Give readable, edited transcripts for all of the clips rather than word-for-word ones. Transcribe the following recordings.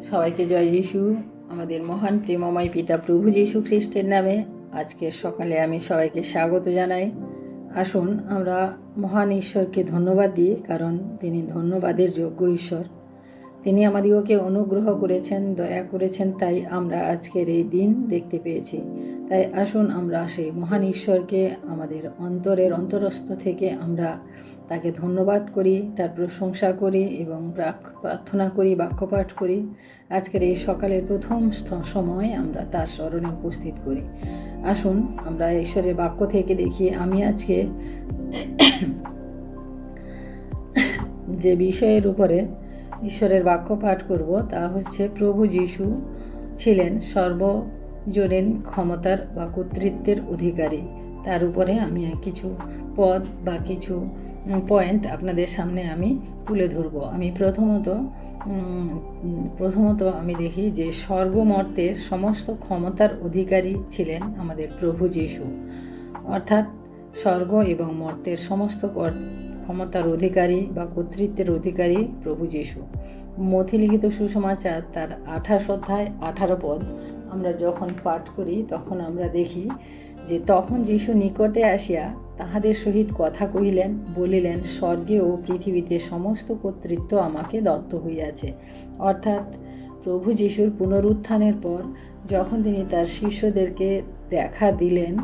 সবাইকে জয় যিশু। আমাদের মহান প্রেমময় পিতা প্রভু যীশু খ্রিস্টের নামে আজকের সকালে আমি সবাইকে স্বাগত জানাই। আসুন আমরা মহান ঈশ্বরকে ধন্যবাদ দিই, কারণ তিনি ধন্যবাদের যোগ্য ঈশ্বর। তিনি আমাদিগকে অনুগ্রহ করেছেন, দয়া করেছেন, তাই আমরা আজকের এই দিন দেখতে পেয়েছি। তাই আসুন আমরা সেই মহান ঈশ্বরকে আমাদের অন্তরের অন্তরস্থ থেকে আমরা তাকে ধন্যবাদ করি, তার প্রশংসা করি এবং প্রার্থনা করি, বাক্যপাঠ করি। আজকের এই সকালের প্রথম সময় আমরা তার স্মরণে উপস্থিত করি। আসুন আমরা ঈশ্বরের বাক্য থেকে দেখি। আমি আজকে যে বিষয়ের উপরে ঈশ্বরের বাক্য পাঠ করব তা হচ্ছে, প্রভু যীশু ছিলেন সর্বজনীন ক্ষমতার বা কর্তৃত্বের অধিকারী। তার উপরে আমি কিছু পদ বা কিছু পয়েন্ট আপনাদের সামনে আমি তুলে ধরব। আমি প্রথমত আমি দেখি যে স্বর্গমর্তের সমস্ত ক্ষমতার অধিকারী ছিলেন আমাদের প্রভু যীশু। অর্থাৎ স্বর্গ এবং মর্তের সমস্ত ক্ষমতার অধিকারী বা কর্তৃত্বের অধিকারী প্রভু যীশু। মথিলিখিত সুসমাচার তার 28 অধ্যায় 18 পদ আমরা যখন পাঠ করি তখন আমরা দেখি যে, তখন যীশু নিকটে আসিয়া তাহাদের সহিত কথা কহিলেন, বলিলেন, স্বর্গে ও পৃথিবীতে সমস্ত কর্তৃত্ব আমাকে দত্ত হইয়াছে। অর্থাৎ প্রভু যীশুর পুনরুত্থানের পর যখন তিনি তার শিষ্যদেরকে দেখা দিলেন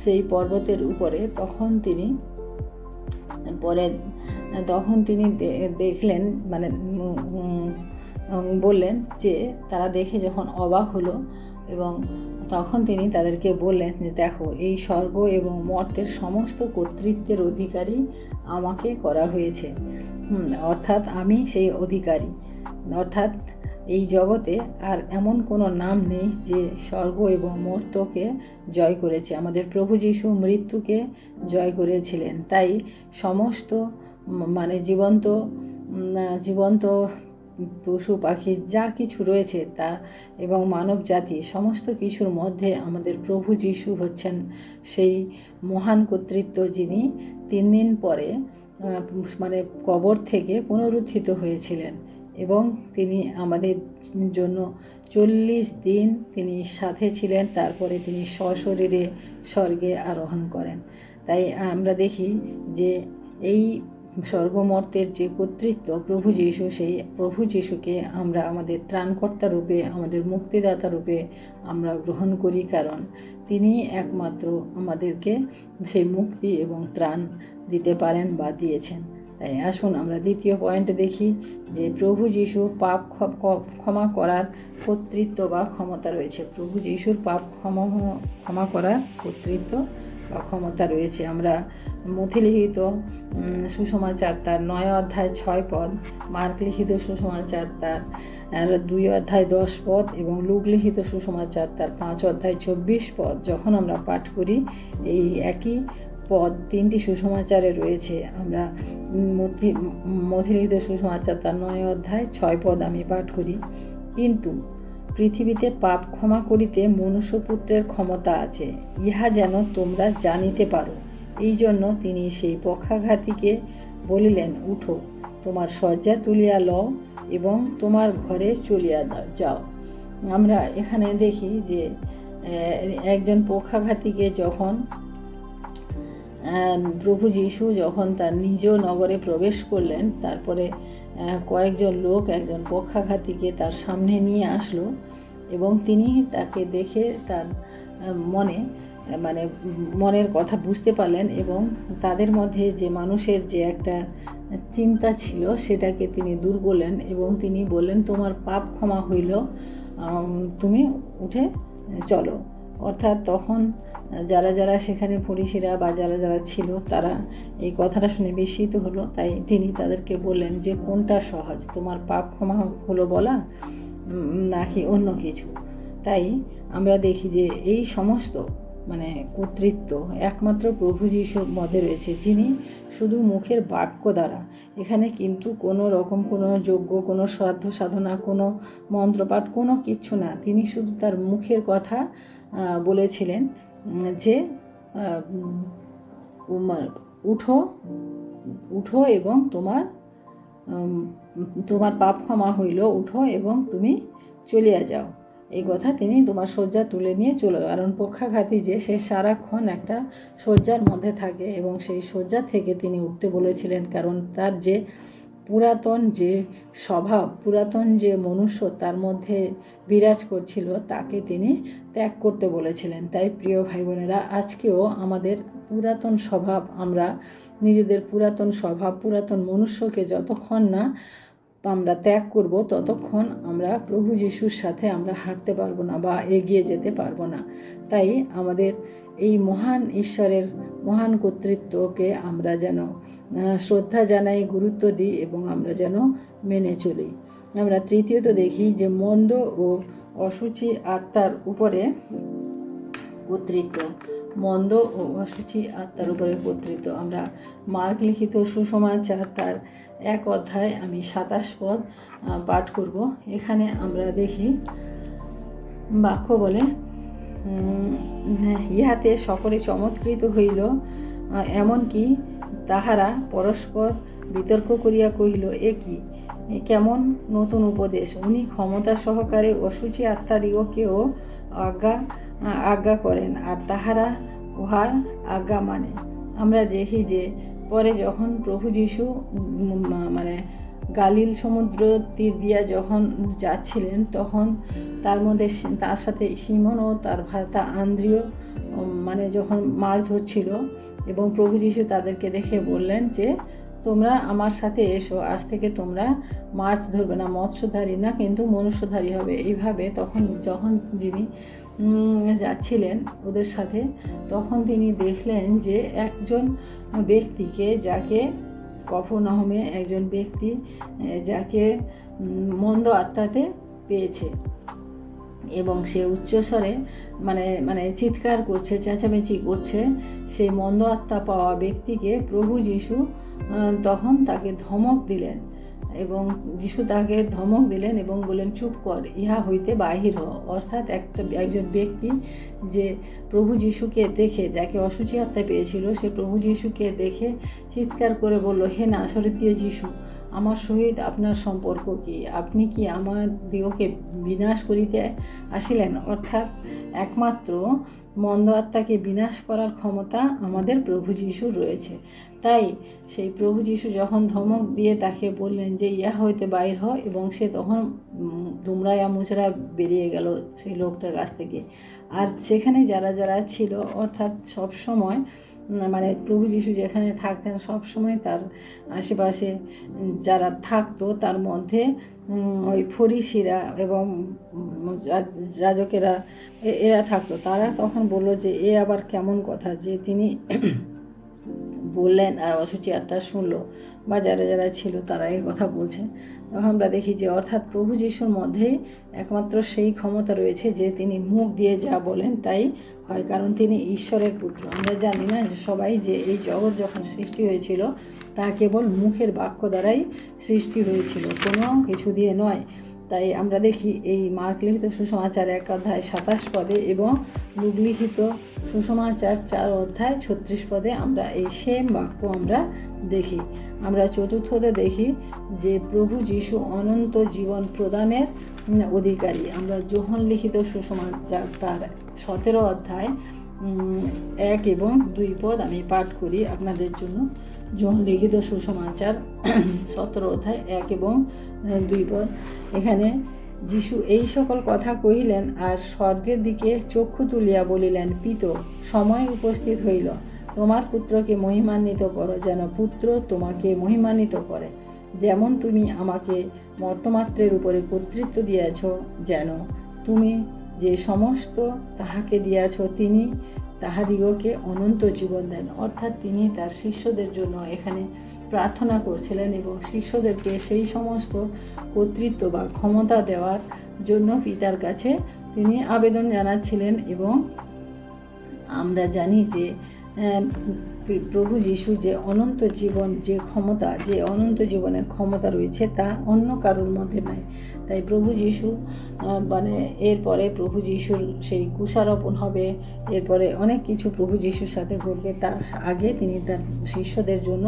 সেই পর্বতের উপরে, তখন তিনি দেখলেন, মানে বললেন যে, তারা দেখে যখন অবাক হলো, এবং তখন তিনি তাদেরকে বললেন যে, দেখো, এই স্বর্গ এবং মর্তের সমস্ত কর্তৃত্বের অধিকারী আমাকে করা হয়েছে। অর্থাৎ আমি সেই অধিকারী। অর্থাৎ এই জগতে আর এমন কোনো নাম নেই যে স্বর্গ এবং মর্তকে জয় করেছে। আমাদের প্রভু যীশু মৃত্যুকে জয় করেছিলেন। তাই সমস্ত জীবন্ত পশু পাখি যা কিছু রয়েছে তা এবং মানব জাতি সমস্ত কিছুর মধ্যে আমাদের প্রভু যীশু হচ্ছেন সেই মহান কর্তৃত্ব, যিনি 3 দিন পরে কবর থেকে পুনরুত্থিত হয়েছিলেন এবং তিনি আমাদের জন্য 40 দিন তিনি সাথে ছিলেন। তারপরে তিনি সশরীরে স্বর্গে আরোহণ করেন। তাই আমরা দেখি যে এই স্বর্গমর্তের যে কর্তৃত্ব প্রভু যীশু, সেই প্রভু যীশুকে আমরা আমাদের ত্রাণকর্তা রূপে, আমাদের মুক্তিদাতা রূপে আমরা গ্রহণ করি, কারণ তিনি একমাত্র আমাদেরকে সেই মুক্তি এবং ত্রাণ দিতে পারেন বা দিয়েছেন। তাই আসুন আমরা দ্বিতীয় পয়েন্টে দেখি যে প্রভু যীশু পাপ ক্ষমা করার কর্তৃত্ব বা ক্ষমতা রয়েছে। প্রভু যীশুর পাপ ক্ষমা করার কর্তৃত্ব বা ক্ষমতা রয়েছে। আমরা মথিলিখিত সুসমাচার তার 9 অধ্যায় 6 পদ, মার্ক লিখিত সুসমাচার তার 2 অধ্যায় 10 পদ এবং লুক লিখিত সুসমাচার তার 5 অধ্যায় 24 পদ যখন আমরা পাঠ করি, এই একই পদ 3টি সুসমাচারে রয়েছে। আমরা মথিলিখিত সুসমাচার তার 9 অধ্যায় 6 পদ আমি পাঠ করি, কিন্তু পৃথিবীতে পাপ ক্ষমা করিতে মনুষ্যপুত্রের ক্ষমতা আছে, ইহা যেন তোমরা জানিতে পারো। এই জন্য তিনি সেই পক্ষাঘাতীকে বলিলেন, উঠো, তোমার শয্যা তুলিয়া লও এবং তোমার ঘরে চলিয়া যাও। আমরা এখানে দেখি যে একজন পক্ষাঘাতীকে যখন প্রভু যীশু যখন তার নিজ নগরে প্রবেশ করলেন, তারপরে কয়েকজন লোক একজন পক্ষাঘাতীকে তার সামনে নিয়ে আসলো এবং তিনি তাকে দেখে তার মনের কথা বুঝতে পারলেন এবং তাদের মধ্যে যে মানুষের যে একটা চিন্তা ছিল সেটাকে তিনি দূর করলেন এবং তিনি বললেন, তোমার পাপ ক্ষমা হইল, তুমি উঠে চলো। অর্থাৎ তখন যারা সেখানে ফরিসিরা বা যারা ছিল তারা এই কথাটা শুনে বিস্মিত হলো। তাই তিনি তাদেরকে বললেন যে, কোনটা সহজ, তোমার পাপ ক্ষমা হলো বলা নাকি অন্য কিছু? তাই আমরা দেখি যে এই সমস্ত কর্তৃত্ব একমাত্র প্রভু যীশুর মধ্যে রয়েছে, যিনি শুধু মুখের বাক্য দ্বারা, এখানে কিন্তু কোনো রকম কোনো যজ্ঞ, কোনো শ্রাদ্ধ সাধনা, কোনো মন্ত্রপাঠ, কোনো কিচ্ছু না, তিনি শুধু তার মুখের কথা বলেছিলেন যে, উঠো এবং তোমার পাপ ক্ষমা হইল, উঠো এবং তুমি চলিয়া যাও, এই কথা তিনি তোমার শয্যা তুলে নিয়ে চলো। কারণ পক্ষাঘাতী যে সে সারাক্ষণ একটা শয্যার মধ্যে থাকে এবং সেই শয্যা থেকে তিনি উঠতে বলেছিলেন, কারণ তার যে পুরাতন যে স্বভাব, পুরাতন যে মনুষ্য তার মধ্যে বিরাজ করছিল, তাকে তিনি ত্যাগ করতে বলেছিলেন। তাই প্রিয় ভাই বোনেরা, আজকেও আমাদের পুরাতন স্বভাব, আমরা নিজেদের পুরাতন স্বভাব, পুরাতন মনুষ্যকে যতক্ষণ না আমরা ত্যাগ করব, ততক্ষণ আমরা প্রভু যিশুর সাথে আমরা হাঁটতে পারবো না বা এগিয়ে যেতে পারবো না। তাই আমাদের এই মহান ঈশ্বরের মহান কর্তৃত্বকে আমরা যেন শ্রদ্ধা জানাই, গুরুত্ব দিই এবং আমরা যেন মেনে চলি। আমরা তৃতীয়ত দেখি যে মন্দ ও অসুচি আত্মার উপরে কর্তৃত্ব। মন্দ ও অসুচি আত্মার উপরে কর্তৃত্ব। আমরা মার্ক লিখিত সুসমাচার তার 1 অধ্যায় আমি 27 পদ পাঠ করব। এখানে আমরা দেখি বাক্য বলে, ইহাতে সকলে চমৎকৃত হইল, এমনকি তাহারা পরস্পর বিতর্ক করিয়া কহিল, এ কি, কেমন নতুন উপদেশ! উনি ক্ষমতা সহকারে অসুচি আত্মাদিগকেও আজ্ঞা করেন, আর তাহারা উহার আজ্ঞা মানে। আমরা দেখি যে পরে যখন প্রভু যীশু মানে গালিল সমুদ্র তীর দিয়া যখন যাচ্ছিলেন, তখন তার মধ্যে তার সাথে সিমন ও তার ভ্রাতা আন্দ্রিয় মানে যখন মাছ ধরছিল, এবং প্রভু যীশু তাদেরকে দেখে বললেন যে তোমরা আমার সাথে এসো, আজ থেকে তোমরা মাছ ধরবে না, মৎস্যধারী না, কিন্তু মনুষ্যধারী হবে। এইভাবে যখন যিনি যাচ্ছিলেন ওদের সাথে, তখন তিনি দেখলেন যে একজন ব্যক্তিকে, যাকে কফরনাহমে একজন ব্যক্তি যাকে মন্দ আত্মাতে পেয়েছে, এবং সে উচ্চস্বরে মানে চিৎকার করছে, চেঁচামেচি করছে। সেই মন্দ আত্মা পাওয়া ব্যক্তিকে প্রভু যীশু তখন তাকে ধমক দিলেন, এবং যীশু তাকে ধমক দিলেন এবং বললেন, চুপ কর, ইহা হইতে বাহির হ। অর্থাৎ একজন ব্যক্তি যে প্রভু যীশুকে দেখে, যাকে অসুচি আত্মা পেয়েছিল, সে প্রভু যীশুকে দেখে চিৎকার করে বলল, হে নাসরতীয় যীশু, আমার সহিত আপনার সম্পর্ক কি? আপনি কি আমার দিগকে বিনাশ করিতে আসিলেন? অর্থাৎ একমাত্র মন্দ আত্মাকে বিনাশ করার ক্ষমতা আমাদের প্রভু যীশুর রয়েছে। তাই সেই প্রভু যীশু যখন ধমক দিয়ে তাকে বললেন যে ইহা হইতে বাইর হ, এবং সে তখন দুমড়াইয়া মুচড়া বেরিয়ে গেল সেই লোকটার কাছ থেকে। আর সেখানে যারা ছিল, অর্থাৎ সবসময় মানে প্রভু যীশু যেখানে থাকতেন, সবসময় তার আশেপাশে যারা থাকতো, তার মধ্যে ওই ফরিসিরা এবং যাজকেরা এরা থাকতো। তারা তখন বলল যে এ আবার কেমন কথা যে তিনি বললেন আর অসুচি আত্মা শুনলো, বা যারা ছিল তারা এই কথা বলছে। তখন আমরা দেখি যে অর্থাৎ প্রভু যীশুর মধ্যেই একমাত্র সেই ক্ষমতা রয়েছে যে তিনি মুখ দিয়ে যা বলেন তাই হয়, কারণ তিনি ঈশ্বরের পুত্র। আমরা জানি না যে সবাই যে এই জগৎ যখন সৃষ্টি হয়েছিল তা কেবল মুখের বাক্য দ্বারাই সৃষ্টি হয়েছিল, কোনো কিছু দিয়ে নয়। তাই আমরা দেখি এই মার্ক লিখিত সুসমাচার 1 অধ্যায় 27 পদে এবং লুক লিখিত সুসমাচার 4 অধ্যায় 36 পদে আমরা এই সেম বাক্য আমরা দেখি। আমরা চতুর্থতে দেখি যে প্রভু যীশু অনন্ত জীবন প্রদানের অধিকারী। আমরা যোহন লিখিত সুসমাচার তার 17 অধ্যায় 1 এবং 2 পদ আমি পাঠ করি আপনাদের জন্য। যোহন লিখিত সুসমাচার 17 অধ্যায় 1 এবং 2 পদ। এখানে যীশু এই সকল কথা কহিলেন, আর স্বর্গের দিকে চক্ষু তুলিয়া বলিলেন, পিত, সময় উপস্থিত হইল, তোমার পুত্রকে মহিমান্বিত করো, যেন পুত্র তোমাকে মহিমান্বিত করে। যেমন তুমি আমাকে মর্তমাত্রের উপরে কর্তৃত্ব দিয়াছ, যেন তুমি যে সমস্ত তাহাকে দিয়াছ, তিনি তাহাদিগকে অনন্ত জীবন দেন। অর্থাৎ তিনি তার শিষ্যদের জন্য এখানে প্রার্থনা করছিলেন এবং শিষ্যদেরকে সেই সমস্ত কর্তৃত্ব বা ক্ষমতা দেওয়ার জন্য পিতার কাছে তিনি আবেদন জানাচ্ছিলেন। এবং আমরা জানি যে প্রভু যীশু যে অনন্ত জীবন, যে ক্ষমতা, যে অনন্ত জীবনের ক্ষমতা রয়েছে তা অন্য কারোর মধ্যে নাই। তাই প্রভু যিশু মানে এরপরে প্রভু যিশুর সেই কুশারোপণ হবে, এরপরে অনেক কিছু প্রভু যিশুর সাথে ঘটবে। তার আগে তিনি তার শিষ্যদের জন্য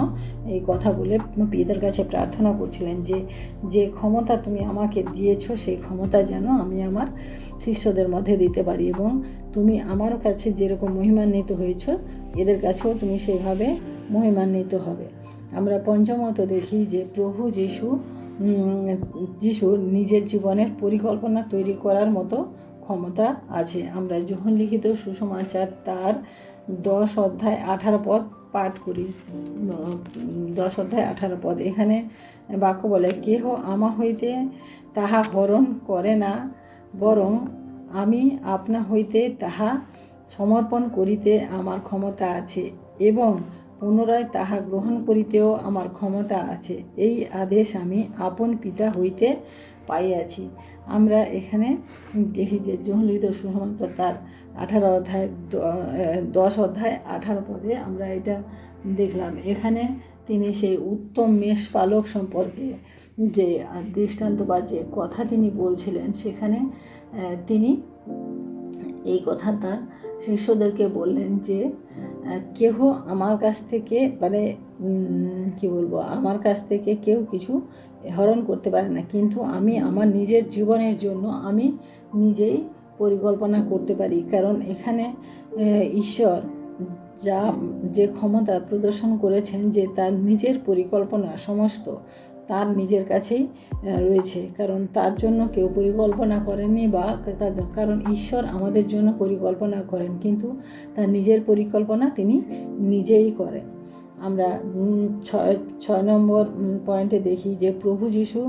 এই কথা বলে পিতার কাছে প্রার্থনা করছিলেন যে যে ক্ষমতা তুমি আমাকে দিয়েছো সেই ক্ষমতা যেন আমি আমার শিষ্যদের মধ্যে দিতে পারি, এবং তুমি আমার কাছে যেরকম মহিমান্বিত হয়েছ এদের কাছেও তুমি সেভাবে মহিমান্বিত হবে। আমরা পঞ্চমত দেখি যে প্রভু যিশু নিজের জীবনের পরিকল্পনা তৈরি করার মতো ক্ষমতা আছে। আমরা যোহন লিখিত সুসমাচার তার 10 অধ্যায় 18 পদ পাঠ করি। 10 অধ্যায় 18 পদ, এখানে বাক্য বলে, কেহ আমা হইতে তাহা হরণ করে না, বরং আমি আপনা হইতে তাহা সমর্পণ করিতে আমার ক্ষমতা আছে, এবং পুনরায় তাহা গ্রহণ করিতেও আমার ক্ষমতা আছে। এই আদেশ আমি আপন পিতা হইতে পাইয়াছি। আমরা এখানে দেখি যে যোহন লিখিত সুসমাচার তার 18 অধ্যায় 10 অধ্যায় 18 পদে আমরা এটা দেখলাম। এখানে তিনি সেই উত্তম মেষপালক সম্পর্কে যে দৃষ্টান্ত বা যে কথা তিনি বলছিলেন, সেখানে তিনি এই কথা তার শিষ্যদেরকে বললেন যে কেহ আমার কাছ থেকে মানে আমার কাছ থেকে কেউ কিছু হরণ করতে পারে না, কিন্তু আমি আমার নিজের জীবনের জন্য আমি নিজেই পরিকল্পনা করতে পারি। কারণ এখানে ঈশ্বর যে ক্ষমতা প্রদর্শন করেছেন যে তার নিজের পরিকল্পনা সমস্ত তার নিজের কাছেই রয়েছে, কারণ তার জন্য কেউ পরিকল্পনা করেনি, বা কারণ ঈশ্বর আমাদের জন্য পরিকল্পনা করেন, কিন্তু তার নিজের পরিকল্পনা তিনি নিজেই করেন। আমরা 6 নম্বর পয়েন্টে দেখি যে প্রভু যিশু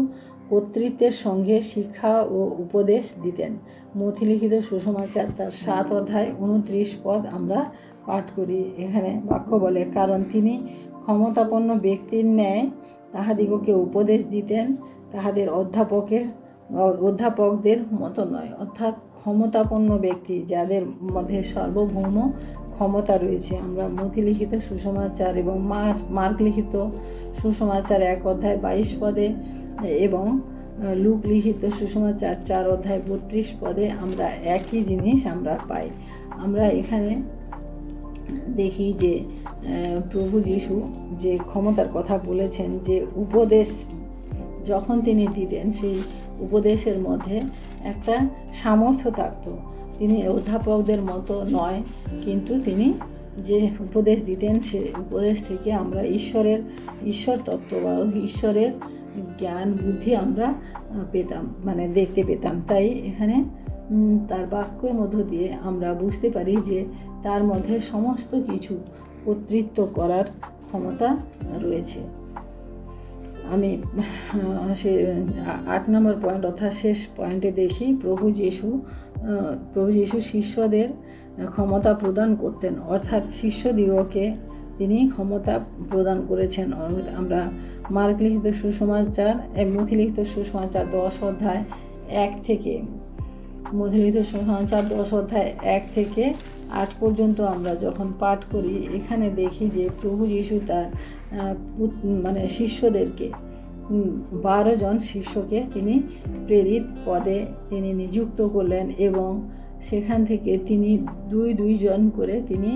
কর্তৃত্বের সঙ্গে শিক্ষা ও উপদেশ দিতেন। মথি লিখিত সুসমাচার তার 7 অধ্যায় 29 পদ আমরা পাঠ করি। এখানে বাক্য বলে, কারণ তিনি ক্ষমতাপন্ন ব্যক্তির ন্যায় তাহাদিগকে উপদেশ দিতেন, তাহাদের অধ্যাপকদের মতো নয়। অর্থাৎ ক্ষমতাপন্ন ব্যক্তি যাদের মধ্যে সার্বভৌম ক্ষমতা রয়েছে। আমরা মথি লিখিত সুসমাচার এবং মার্ক লিখিত সুসমাচার 1 অধ্যায় 22 পদে এবং লুক লিখিত সুসমাচার 4 অধ্যায় 32 পদে আমরা একই জিনিস আমরা পাই। আমরা এখানে দেখি যে প্রভু যিশু যে ক্ষমতার কথা বলেছেন, যে উপদেশ যখন তিনি দিতেন সেই উপদেশের মধ্যে একটা সামর্থ্য থাকতো। তিনি অধ্যাপকদের মতো নয়, কিন্তু তিনি যে উপদেশ দিতেন সে উপদেশ থেকে আমরা ঈশ্বর তত্ত্ব বা ঈশ্বরের জ্ঞান বুদ্ধি আমরা পেতাম, মানে দেখতে পেতাম। তাই এখানে তার বাক্যের মধ্য দিয়ে আমরা বুঝতে পারি যে তার মধ্যে সমস্ত কিছু কর্তৃত্ব করার ক্ষমতা রয়েছে। আমি 8 নম্বর পয়েন্ট অর্থাৎ শেষ পয়েন্টে দেখি প্রভু যিশু শিষ্যদের ক্ষমতা প্রদান করতেন, অর্থাৎ শিষ্যদিগকে তিনি ক্ষমতা প্রদান করেছেন। আমরা মার্ক লিখিত সুসমাচার মথি লিখিত সুসমাচার 10 অধ্যায় 1 থেকে মথি লিখিত সুসমাচার 10 অধ্যায় 1 থেকে 8 পর্যন্ত আমরা যখন পাঠ করি, এখানে দেখি যে প্রভু যিশু তার শিষ্যদেরকে 12 জন শিষ্যকে তিনি প্রেরিত পদে তিনি নিযুক্ত করলেন, এবং সেখান থেকে তিনি 2 জন করে তিনি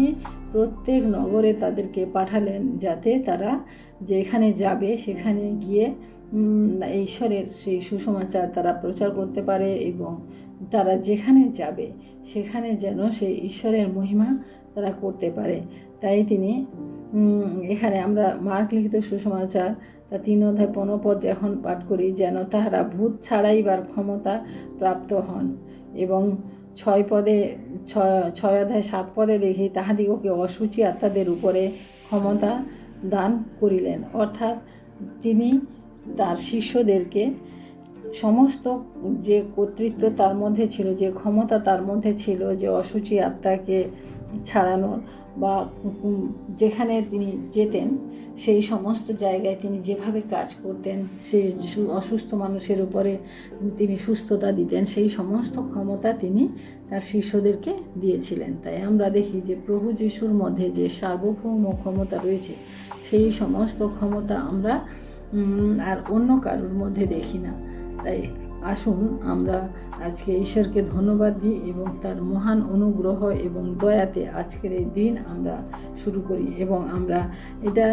প্রত্যেক নগরে তাদেরকে পাঠালেন, যাতে তারা যেখানে যাবে সেখানে গিয়ে ঈশ্বরের সেই সুসমাচার তারা প্রচার করতে পারে, এবং তারা যেখানে যাবে সেখানে যেন সেই ঈশ্বরের মহিমা তারা করতে পারে। তাই তিনি এখানে আমরা মার্ক লিখিত সুসমাচার তার 3 অধ্যায় 15 পদ যখন পাঠ করি, যেন তাহারা ভূত ছাড়াইবার ক্ষমতা প্রাপ্ত হন, এবং 6 অধ্যায় 7 পদে দেখি তাহাদিগকে অসুচি আত্মাদের উপরে ক্ষমতা দান করিলেন। অর্থাৎ তিনি তার শিষ্যদেরকে সমস্ত যে কর্তৃত্ব তার মধ্যে ছিল, যে ক্ষমতা তার মধ্যে ছিল, যে অসুচি আত্মাকে ছাড়ানোর বা যেখানে তিনি যেতেন সেই সমস্ত জায়গায় তিনি যেভাবে কাজ করতেন, সে অসুস্থ মানুষের উপরে তিনি সুস্থতা দিতেন, সেই সমস্ত ক্ষমতা তিনি তার শিষ্যদেরকে দিয়েছিলেন। তাই আমরা দেখি যে প্রভু যিশুর মধ্যে যে সার্বভৌম ক্ষমতা রয়েছে, সেই সমস্ত ক্ষমতা আমরা আর অন্য কারোর মধ্যে দেখি না। তাই আসুন আমরা আজকে ঈশ্বরকে ধন্যবাদ দিই এবং তার মহান অনুগ্রহ এবং দয়াতে আজকের এই দিন আমরা শুরু করি এবং আমরা এটা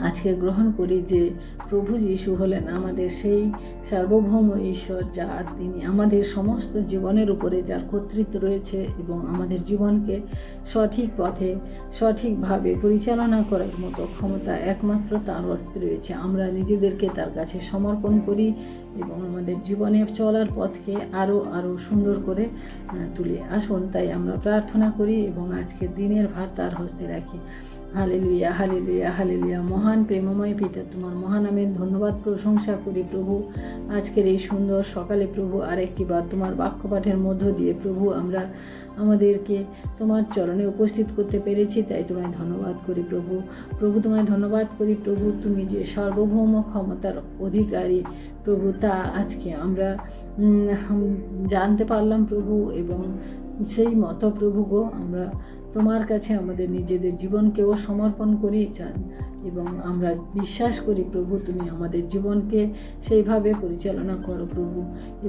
আজকে গ্রহণ করি যে প্রভু যীশু হলেন আমাদের সেই সার্বভৌম ঈশ্বর, যা তিনি আমাদের সমস্ত জীবনের উপরে যার কর্তৃত্ব রয়েছে এবং আমাদের জীবনকে সঠিক পথে সঠিকভাবে পরিচালনা করার মতো ক্ষমতা একমাত্র তার হস্তে রয়েছে। আমরা নিজেদেরকে তার কাছে সমর্পণ করি এবং আমাদের জীবনে চলার পথকে আরও সুন্দর করে তুলি। আসুন তাই আমরা প্রার্থনা করি এবং আজকের দিনের ভার তার হস্তে রাখি। Hallelujah, hallelujah, hallelujah. মহান প্রেমময় পিতা, তোমার মহান নামের ধন্যবাদ প্রশংসা করি প্রভু। আজকের এই সুন্দর সকালে প্রভু আরেকটি বার তোমার বাক্য পাঠের মধ্য দিয়ে প্রভু আমরা আমাদেরকে তোমার চরণে উপস্থিত করতে পেরেছি, তাই তোমায় ধন্যবাদ করি প্রভু। প্রভু তোমায় ধন্যবাদ করি প্রভু, তুমি যে সার্বভৌম ক্ষমতার অধিকারী প্রভু, তা আজকে আমরা জানতে পারলাম প্রভু। এবং সেই মতো প্রভু গো, আমরা তোমার কাছে আমাদের নিজেদের জীবনকেও সমর্পণ করি এবং আমরা বিশ্বাস করি প্রভু তুমি আমাদের জীবনকে সেইভাবে পরিচালনা করো প্রভু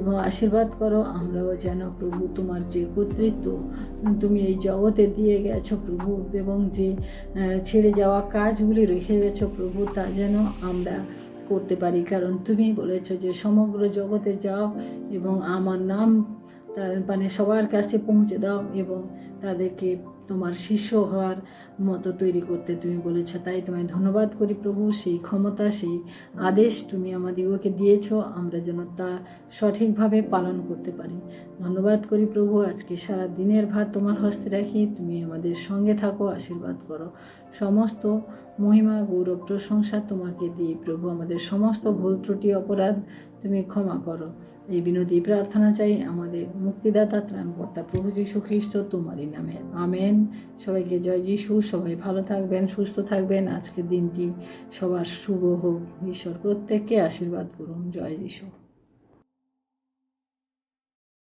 এবং আশীর্বাদ করো। আমরাও যেন প্রভু তোমার যে কর্তৃত্ব তুমি এই জগতে দিয়ে গেছো প্রভু এবং যে ছেড়ে যাওয়া কাজগুলি রেখে গেছো প্রভু, তা যেন আমরা করতে পারি, কারণ তুমি বলেছো যে সমগ্র জগতে যাও এবং আমার নাম মানে সবার কাছে পৌঁছে দাও এবং তাদেরকে তোমার শিষ্য হওয়ার মতো তৈরি করতে তুমি বলেছ। তাই তোমায় ধন্যবাদ করি প্রভু, সেই ক্ষমতা সেই আদেশ তুমি আমাদিগকে দিয়েছ, আমরা যেন তা সঠিকভাবে পালন করতে পারি। ধন্যবাদ করি প্রভু, আজকে সারা দিনের ভার তোমার হস্তে রাখি, তুমি আমাদের সঙ্গে থাকো, আশীর্বাদ করো। সমস্ত মহিমা গৌরব প্রশংসা তোমাকে দিই প্রভু। আমাদের সমস্ত ভুল ত্রুটি অপরাধ তুমি ক্ষমা করো। এই বিনতি প্রার্থনা চাই আমাদের মুক্তিদাতা ত্রাণকর্তা প্রভু যীশু খ্রিস্ট তোমারই নামে, আমেন। সবাইকে জয় যীশু। সবাই ভালো থাকবেন, সুস্থ থাকবেন। আজকের দিনটি সবার শুভ হোক। ঈশ্বর প্রত্যেককে আশীর্বাদ করুন। জয় যীশু।